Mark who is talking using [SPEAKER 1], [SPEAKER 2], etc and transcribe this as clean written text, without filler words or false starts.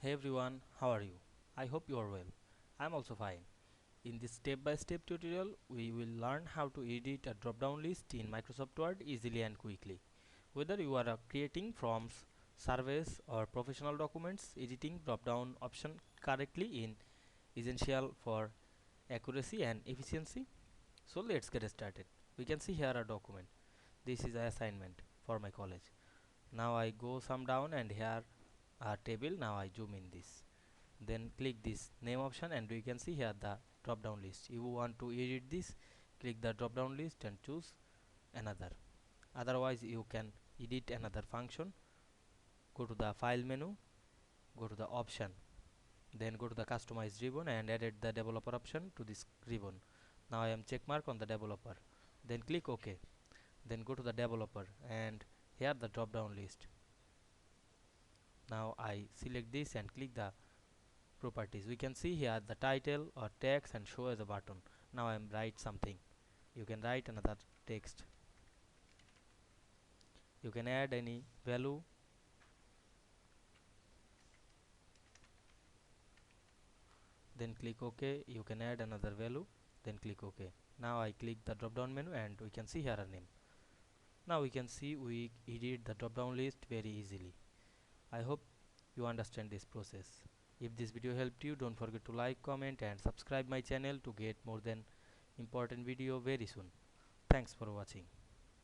[SPEAKER 1] Hey everyone, how are you? I hope you are well. I'm also fine. In this step-by-step tutorial, we will learn how to edit a drop-down list in Microsoft Word easily and quickly. Whether you are creating forms, surveys or professional documents, editing drop-down option correctly in essential for accuracy and efficiency. So let's get started. We can see here a document. This is an assignment for my college. Now I go some down and here a table. Now I zoom in this, then click this name option and you can see here the drop down list. You want to edit this, click the drop down list and choose another. Otherwise you can edit another function. Go to the file menu, go to the option, then go to the customize ribbon and edit the developer option to this ribbon. Now I am check mark on the developer, then click OK, then go to the developer and here the drop down list. Now I select this and click the properties. We can see here the title or text and show as a button. Now I am write something. You can write another text. You can add any value. Then click OK. You can add another value. Then click OK. Now I click the drop down menu and we can see here a name. Now we can see we edit the drop down list very easily. I hope you understand this process. If this video helped you, don't forget to like, comment and subscribe my channel to get more than important video very soon. Thanks for watching.